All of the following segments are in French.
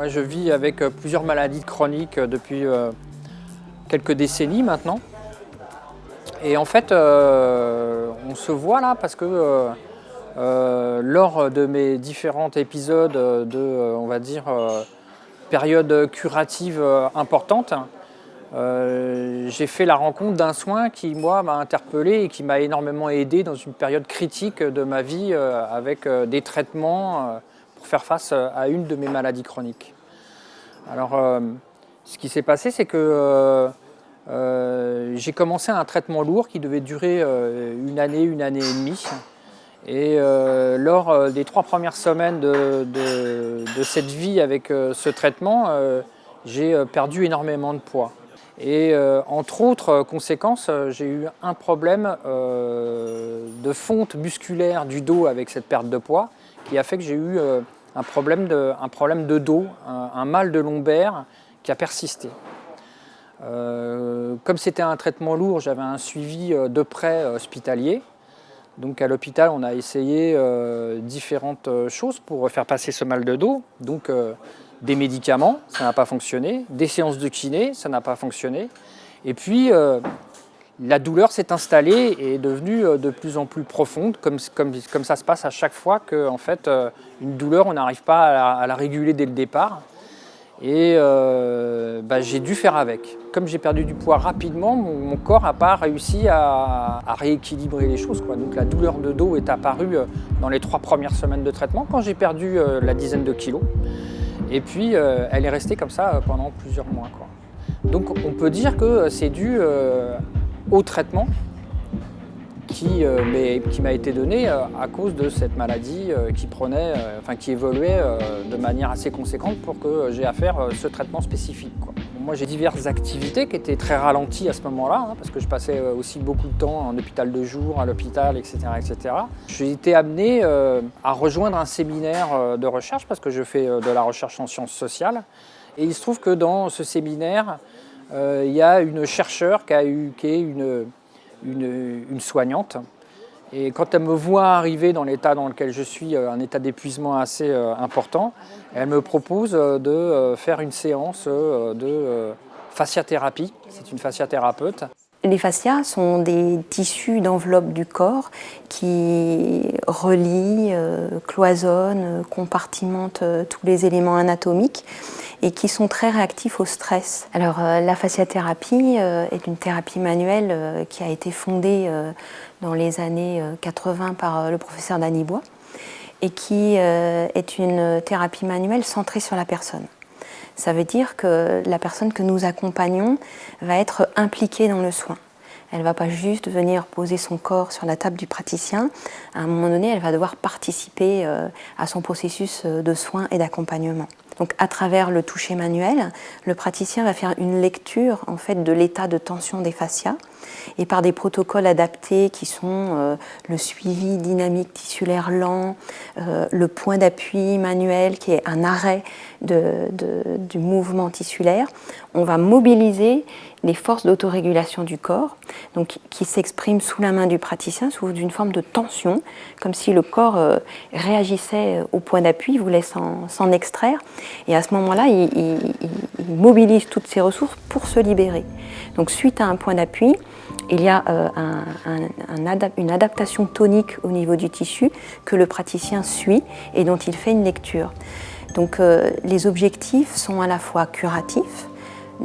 Moi, je vis avec plusieurs maladies chroniques depuis quelques décennies maintenant. Et en fait, on se voit là parce que lors de mes différents épisodes de, on va dire, période curative importante, j'ai fait la rencontre d'un soin qui, moi, m'a interpellé et qui m'a énormément aidé dans une période critique de ma vie avec des traitements pour faire face à une de mes maladies chroniques. Alors, ce qui s'est passé, c'est que j'ai commencé un traitement lourd qui devait durer une année et demie. Et lors des 3 premières semaines de cette vie avec ce traitement, j'ai perdu énormément de poids. Et entre autres conséquences, j'ai eu un problème de fonte musculaire du dos avec cette perte de poids qui a fait que j'ai eu un problème de dos, un mal de lombaire qui a persisté. Comme c'était un traitement lourd, j'avais un suivi de près hospitalier. Donc à l'hôpital, on a essayé différentes choses pour faire passer ce mal de dos. Donc des médicaments, ça n'a pas fonctionné. Des séances de kiné, ça n'a pas fonctionné. Et puis la douleur s'est installée et est devenue de plus en plus profonde, comme ça se passe à chaque fois que en fait, une douleur, on n'arrive pas à la réguler dès le départ. Et j'ai dû faire avec. Comme j'ai perdu du poids rapidement, mon corps n'a pas réussi à rééquilibrer les choses, quoi. Donc la douleur de dos est apparue dans les 3 premières semaines de traitement, quand j'ai perdu la dizaine de kilos. Et puis elle est restée comme ça pendant plusieurs mois, quoi. Donc on peut dire que c'est dû au traitement qui m'a été donné à cause de cette maladie qui évoluait de manière assez conséquente pour que j'ai à faire ce traitement spécifique, quoi. Moi, j'ai diverses activités qui étaient très ralenties à ce moment-là, parce que je passais aussi beaucoup de temps en hôpital de jour, à l'hôpital, etc., etc. J'ai été amené à rejoindre un séminaire de recherche parce que je fais de la recherche en sciences sociales. Et il se trouve que dans ce séminaire, il y a une chercheure qui est une soignante. Et quand elle me voit arriver dans l'état dans lequel je suis, un état d'épuisement assez important, elle me propose de faire une séance de fasciathérapie. C'est une fasciathérapeute. Les fascias sont des tissus d'enveloppe du corps qui relient, cloisonnent, compartimentent tous les éléments anatomiques et qui sont très réactifs au stress. Alors la fasciathérapie est une thérapie manuelle qui a été fondée dans les années 80 par le professeur Danibois et qui est une thérapie manuelle centrée sur la personne. Ça veut dire que la personne que nous accompagnons va être impliquée dans le soin. Elle ne va pas juste venir poser son corps sur la table du praticien. À un moment donné, elle va devoir participer à son processus de soin et d'accompagnement. Donc, à travers le toucher manuel, le praticien va faire une lecture en fait, de l'état de tension des fascias et par des protocoles adaptés qui sont le suivi dynamique tissulaire lent, le point d'appui manuel qui est un arrêt du mouvement tissulaire, on va mobiliser les forces d'autorégulation du corps, donc, qui s'expriment sous la main du praticien sous une forme de tension, comme si le corps réagissait au point d'appui, voulait s'en extraire. Et à ce moment-là, il mobilise toutes ses ressources pour se libérer. Donc suite à un point d'appui, il y a une adaptation tonique au niveau du tissu que le praticien suit et dont il fait une lecture. Donc les objectifs sont à la fois curatifs,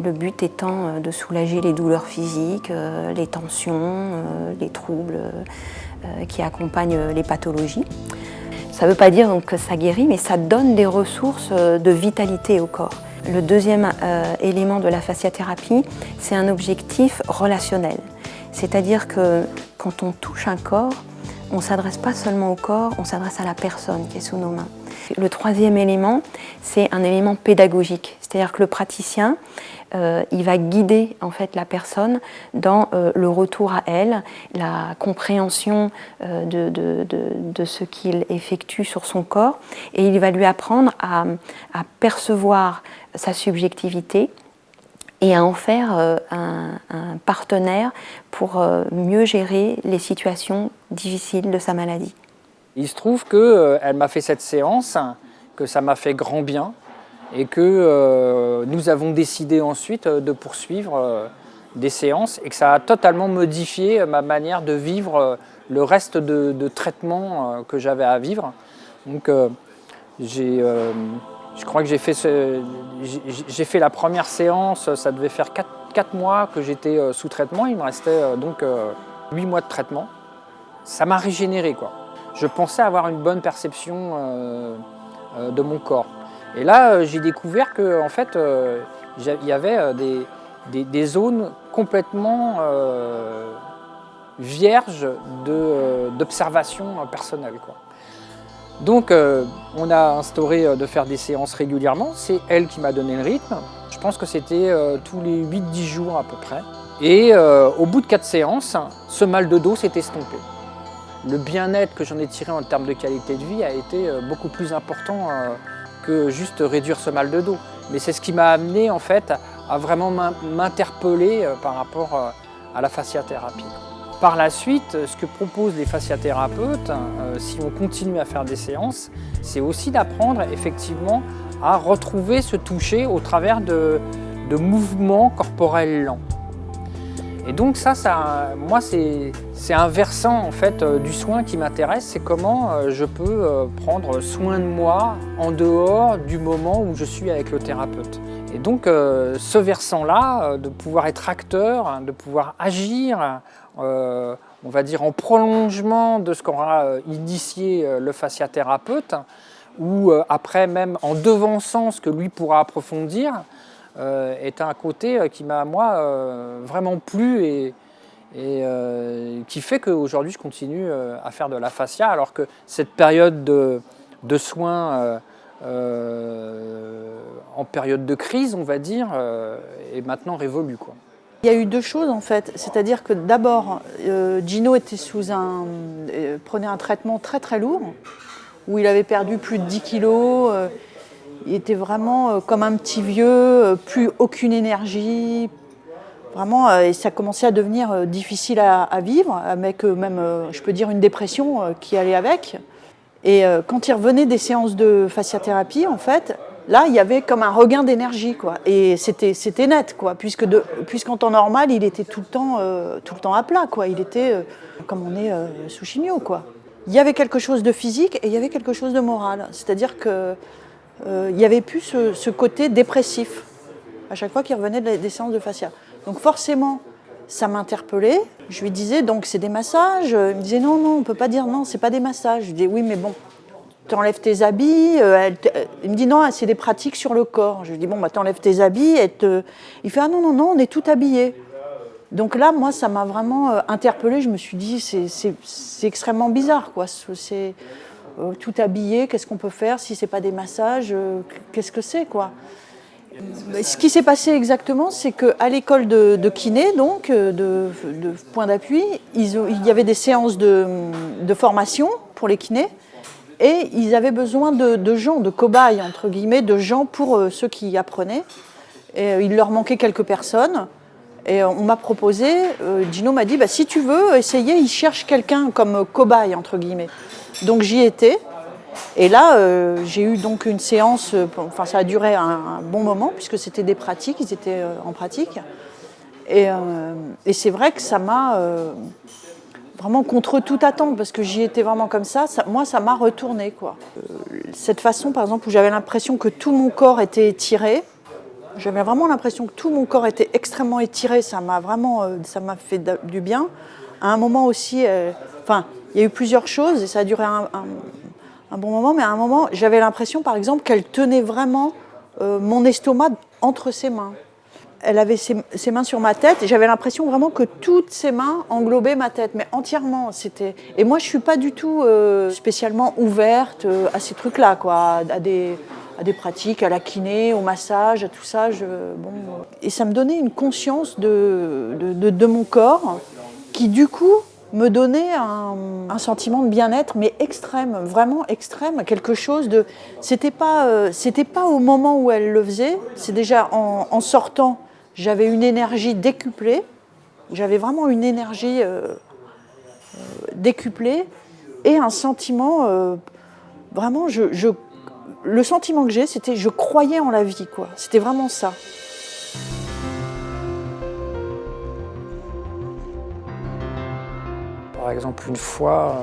le but étant de soulager les douleurs physiques, les tensions, les troubles qui accompagnent les pathologies. Ça ne veut pas dire donc que ça guérit, mais ça donne des ressources de vitalité au corps. Le deuxième élément de la fasciathérapie, c'est un objectif relationnel. C'est-à-dire que quand on touche un corps, on ne s'adresse pas seulement au corps, on s'adresse à la personne qui est sous nos mains. Le troisième élément, c'est un élément pédagogique. C'est-à-dire que le praticien, il va guider en fait la personne dans le retour à elle, la compréhension de ce qu'il effectue sur son corps, et il va lui apprendre à percevoir sa subjectivité et à en faire un partenaire pour mieux gérer les situations difficiles de sa maladie. Il se trouve qu'elle m'a fait cette séance, que ça m'a fait grand bien et que nous avons décidé ensuite de poursuivre des séances et que ça a totalement modifié ma manière de vivre le reste de traitement que j'avais à vivre. Donc je crois que j'ai fait la première séance, ça devait faire 4 mois que j'étais sous traitement, il me restait donc 8 mois de traitement. Ça m'a régénéré, quoi. Je pensais avoir une bonne perception de mon corps. Et là, j'ai découvert qu'en fait, il y avait des zones complètement vierges d'observation personnelle, quoi. Donc, on a instauré de faire des séances régulièrement. C'est elle qui m'a donné le rythme. Je pense que c'était tous les 8-10 jours à peu près. Et au bout de 4 séances, ce mal de dos s'est estompé. Le bien-être que j'en ai tiré en termes de qualité de vie a été beaucoup plus important que juste réduire ce mal de dos. Mais c'est ce qui m'a amené en fait à vraiment m'interpeller par rapport à la fasciathérapie. Par la suite, ce que proposent les fasciathérapeutes, si on continue à faire des séances, c'est aussi d'apprendre effectivement à retrouver ce toucher au travers de mouvements corporels lents. Et donc moi, c'est un versant en fait, du soin qui m'intéresse, c'est comment je peux prendre soin de moi en dehors du moment où je suis avec le thérapeute. Et donc ce versant-là, de pouvoir être acteur, de pouvoir agir, on va dire en prolongement de ce qu'aura initié le fasciathérapeute, ou après même en devançant ce que lui pourra approfondir, est un côté qui m'a, moi, vraiment plu et qui fait qu'aujourd'hui je continue à faire de la fascia, alors que cette période de soins en période de crise, on va dire, est maintenant révolue, quoi. Il y a eu 2 choses en fait, c'est-à-dire que d'abord Gino était prenait un traitement très très lourd, où il avait perdu plus de 10 kilos, il était vraiment comme un petit vieux, plus aucune énergie, vraiment, et ça commençait à devenir difficile à vivre, avec même, je peux dire, une dépression qui allait avec. Et quand il revenait des séances de fasciathérapie, en fait, là, il y avait comme un regain d'énergie, quoi. Et c'était net, quoi, puisqu'en temps normal, il était tout le temps à plat, quoi. Il était comme on est sous chimio, quoi. Il y avait quelque chose de physique et il y avait quelque chose de moral. C'est-à-dire que il n'y avait plus ce côté dépressif à chaque fois qu'il revenait des séances de fascia. Donc forcément, ça m'interpellait. Je lui disais, donc c'est des massages. Il me disait, non, on ne peut pas dire non, c'est pas des massages. Je lui disais, oui, mais bon, tu enlèves tes habits. Il me dit, non, c'est des pratiques sur le corps. Je lui dis, bon, bah, tu enlèves tes habits. Il fait, ah non, on est tout habillé. Donc là, moi, ça m'a vraiment interpellée. Je me suis dit, c'est extrêmement bizarre, quoi. C'est tout habillé, qu'est-ce qu'on peut faire si ce n'est pas des massages, qu'est-ce que c'est, quoi. Ce qui s'est passé exactement, c'est qu'à l'école de kiné, donc de point d'appui, il y avait des séances de formation pour les kinés, et ils avaient besoin de gens, de cobayes, entre guillemets, de gens pour ceux qui apprenaient. Et il leur manquait quelques personnes. Et on m'a proposé, Gino m'a dit, bah, si tu veux essayer, il cherche quelqu'un comme cobaye, entre guillemets. Donc j'y étais. Et là, j'ai eu donc une séance, enfin ça a duré un bon moment, puisque c'était des pratiques, ils étaient en pratique. Et c'est vrai que ça m'a vraiment contre toute attente, parce que j'y étais vraiment comme ça, moi ça m'a retourné, quoi. Cette façon, par exemple, où j'avais l'impression que tout mon corps était étiré, j'avais vraiment l'impression que tout mon corps était extrêmement étiré, ça m'a fait du bien. À un moment aussi, enfin, il y a eu plusieurs choses et ça a duré un bon moment, mais à un moment, j'avais l'impression, par exemple, qu'elle tenait vraiment mon estomac entre ses mains. Elle avait ses mains sur ma tête et j'avais l'impression vraiment que toutes ses mains englobaient ma tête, mais entièrement. Et moi, je ne suis pas du tout spécialement ouverte à ces trucs-là, quoi, à des pratiques, à la kiné, au massage, à tout ça. Et ça me donnait une conscience de mon corps qui, du coup, me donnait un sentiment de bien-être, mais extrême, vraiment extrême, quelque chose de... C'était pas au moment où elle le faisait, c'est déjà en sortant, j'avais une énergie décuplée, j'avais vraiment une énergie décuplée et un sentiment, vraiment, le sentiment que j'ai, c'était je croyais en la vie, quoi. C'était vraiment ça. Par exemple, une fois,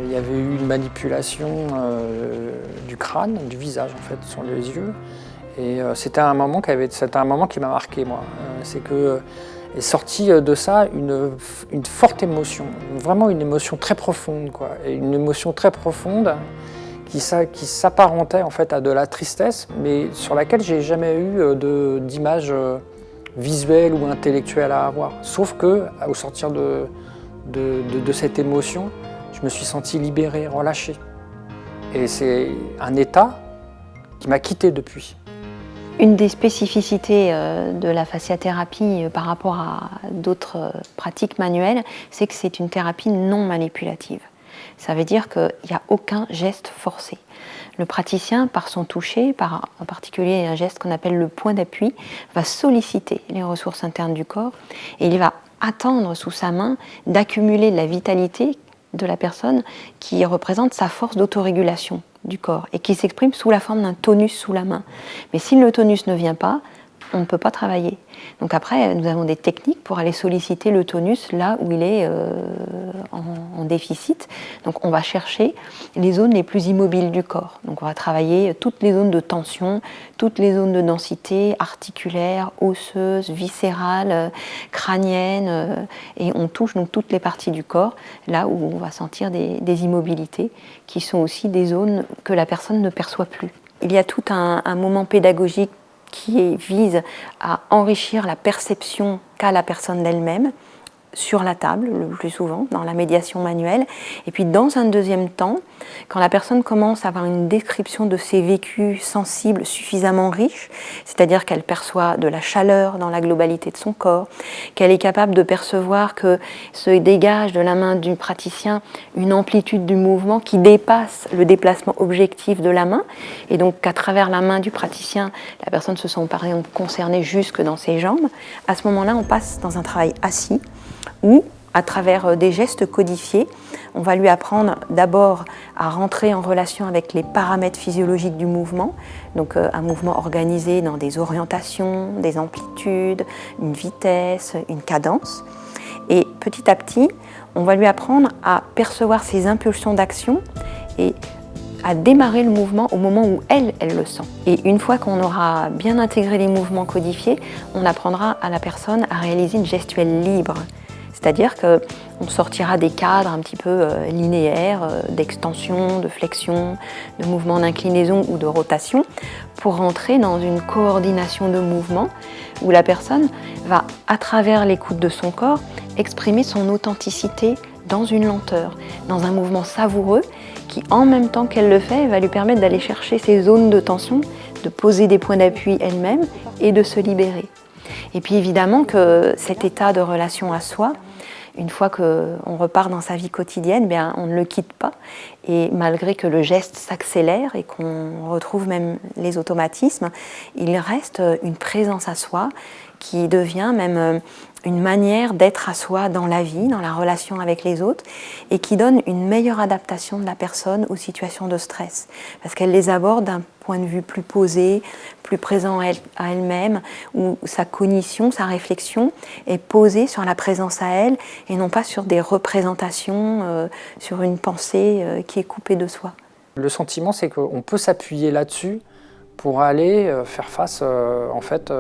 il y avait eu une manipulation du crâne, du visage en fait, sur les yeux. Et c'était un moment qui m'a marqué, moi. C'est que est sortie de ça une forte émotion, vraiment une émotion très profonde, quoi. Et une émotion très profonde qui s'apparentait en fait à de la tristesse, mais sur laquelle j'ai jamais eu d'image visuelle ou intellectuelle à avoir. Sauf que, au sortir de cette émotion, je me suis senti libéré, relâché. Et c'est un état qui m'a quitté depuis. Une des spécificités de la fasciathérapie par rapport à d'autres pratiques manuelles, c'est que c'est une thérapie non manipulative. Ça veut dire qu'il n'y a aucun geste forcé. Le praticien, par son toucher, par en particulier un geste qu'on appelle le point d'appui, va solliciter les ressources internes du corps et il va attendre sous sa main d'accumuler de la vitalité de la personne qui représente sa force d'autorégulation du corps et qui s'exprime sous la forme d'un tonus sous la main. Mais si le tonus ne vient pas, on ne peut pas travailler. Donc après, nous avons des techniques pour aller solliciter le tonus là où il est en déficit. Donc on va chercher les zones les plus immobiles du corps. Donc on va travailler toutes les zones de tension, toutes les zones de densité articulaire, osseuse, viscérale, crânienne, et on touche donc toutes les parties du corps, là où on va sentir des immobilités, qui sont aussi des zones que la personne ne perçoit plus. Il y a tout un moment pédagogique qui vise à enrichir la perception qu'a la personne d'elle-même sur la table, le plus souvent, dans la médiation manuelle. Et puis dans un deuxième temps, quand la personne commence à avoir une description de ses vécus sensibles suffisamment riches, c'est-à-dire qu'elle perçoit de la chaleur dans la globalité de son corps, qu'elle est capable de percevoir que se dégage de la main du praticien une amplitude du mouvement qui dépasse le déplacement objectif de la main, et donc qu'à travers la main du praticien, la personne se sent par exemple concernée jusque dans ses jambes, à ce moment-là, on passe dans un travail assis, où, à travers des gestes codifiés, on va lui apprendre d'abord à rentrer en relation avec les paramètres physiologiques du mouvement, donc un mouvement organisé dans des orientations, des amplitudes, une vitesse, une cadence. Et petit à petit, on va lui apprendre à percevoir ses impulsions d'action et à démarrer le mouvement au moment où elle le sent. Et une fois qu'on aura bien intégré les mouvements codifiés, on apprendra à la personne à réaliser une gestuelle libre. C'est-à-dire qu'on sortira des cadres un petit peu linéaires, d'extension, de flexion, de mouvement d'inclinaison ou de rotation, pour rentrer dans une coordination de mouvements où la personne va, à travers l'écoute de son corps, exprimer son authenticité dans une lenteur, dans un mouvement savoureux qui, en même temps qu'elle le fait, va lui permettre d'aller chercher ses zones de tension, de poser des points d'appui elle-même et de se libérer. Et puis évidemment que cet état de relation à soi, une fois qu'on repart dans sa vie quotidienne, bien, on ne le quitte pas. Et malgré que le geste s'accélère et qu'on retrouve même les automatismes, il reste une présence à soi qui devient même une manière d'être à soi dans la vie, dans la relation avec les autres, et qui donne une meilleure adaptation de la personne aux situations de stress, parce qu'elle les aborde d'un point de vue plus posé, plus présent à elle-même, où sa cognition, sa réflexion est posée sur la présence à elle, et non pas sur des représentations, sur une pensée qui est coupée de soi. Le sentiment, c'est qu'on peut s'appuyer là-dessus pour aller faire face, en fait,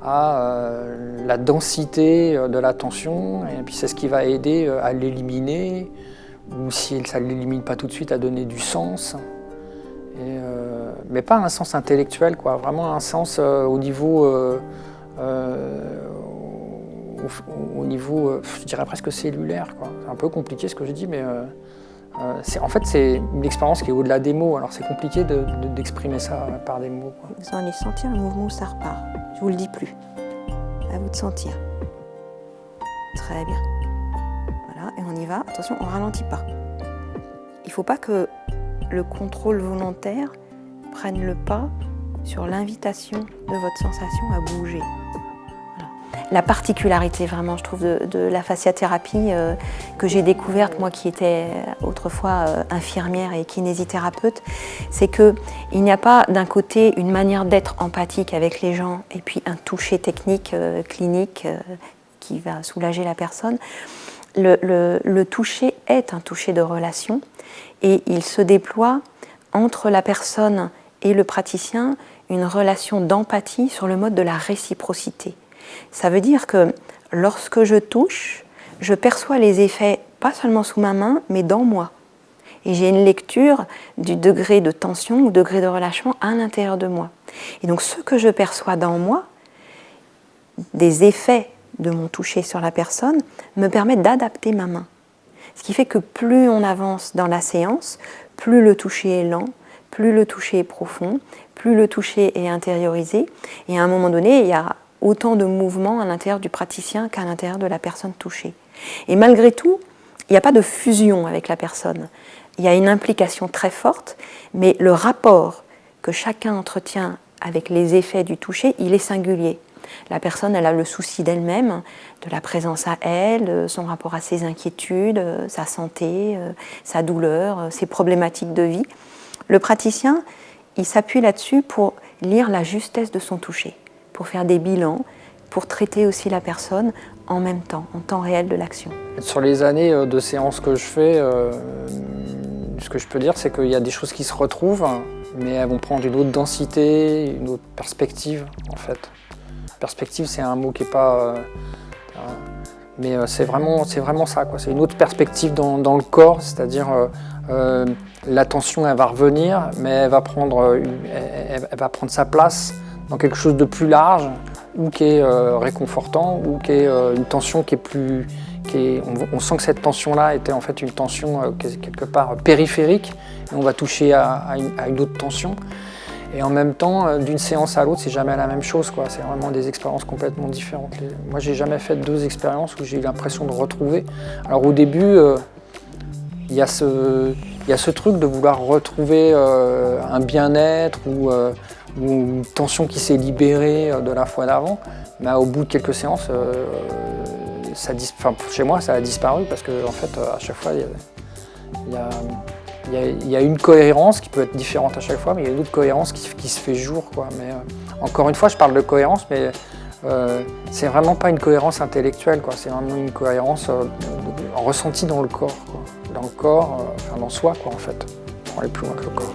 à la densité de la tension, et puis c'est ce qui va aider à l'éliminer, ou si ça ne l'élimine pas tout de suite, à donner du sens, mais pas un sens intellectuel, quoi, vraiment un sens au niveau, je dirais presque cellulaire, quoi. C'est un peu compliqué ce que je dis, mais en fait c'est une expérience qui est au-delà des mots, alors c'est compliqué d'exprimer ça par des mots, quoi. Vous allez sentir le mouvement où ça repart, je vous le dis plus. À vous de sentir. Très bien. Voilà, et on y va. Attention, on ne ralentit pas. Il ne faut pas que le contrôle volontaire prenne le pas sur l'invitation de votre sensation à bouger. Voilà. la particularité vraiment, je trouve, de la fasciathérapie que j'ai découverte, moi qui étais autrefois infirmière et kinésithérapeute, c'est qu'il n'y a pas d'un côté une manière d'être empathique avec les gens et puis un toucher technique, clinique, qui va soulager la personne. Le toucher est un toucher de relation et il se déploie entre la personne et le praticien une relation d'empathie sur le mode de la réciprocité. Ça veut dire que lorsque je touche, je perçois les effets pas seulement sous ma main, mais dans moi. Et j'ai une lecture du degré de tension ou degré de relâchement à l'intérieur de moi. Et donc ce que je perçois dans moi, des effets de mon toucher sur la personne, me permettent d'adapter ma main. Ce qui fait que plus on avance dans la séance, plus le toucher est lent, plus le toucher est profond, plus le toucher est intériorisé. Et à un moment donné, il y a autant de mouvements à l'intérieur du praticien qu'à l'intérieur de la personne touchée. Et malgré tout, il n'y a pas de fusion avec la personne. Il y a une implication très forte, mais le rapport que chacun entretient avec les effets du toucher, il est singulier. La personne, elle a le souci d'elle-même, de la présence à elle, son rapport à ses inquiétudes, sa santé, sa douleur, ses problématiques de vie. Le praticien, il s'appuie là-dessus pour lire la justesse de son toucher, pour faire des bilans, pour traiter aussi la personne en même temps, en temps réel de l'action. Sur les années de séances que je fais, ce que je peux dire, c'est qu'il y a des choses qui se retrouvent, mais elles vont prendre une autre densité, une autre perspective, en fait. Perspective, c'est un mot qui n'est pas... mais c'est vraiment ça, quoi. C'est une autre perspective dans le corps, c'est-à-dire l'attention, elle va revenir, mais elle va prendre sa place dans quelque chose de plus large, ou qui est réconfortant, ou qui est une tension qui est plus... on sent que cette tension-là était en fait une tension quelque part périphérique, et on va toucher à une autre tension. Et en même temps, d'une séance à l'autre, c'est jamais la même chose, quoi. C'est vraiment des expériences complètement différentes. Moi, j'ai jamais fait 2 expériences où j'ai eu l'impression de retrouver. Alors au début, il y a ce truc de vouloir retrouver un bien-être ou une tension qui s'est libérée de la fois d'avant. Mais au bout de quelques séances, chez moi, ça a disparu parce que en fait, à chaque fois, il y a une cohérence qui peut être différente à chaque fois, mais il y a une autre cohérence qui se fait jour, quoi. Mais encore une fois, je parle de cohérence, mais c'est vraiment pas une cohérence intellectuelle, quoi. C'est vraiment une cohérence ressentie dans le corps, quoi. Dans le corps, dans soi, quoi, en fait. Pour aller plus loin que le corps.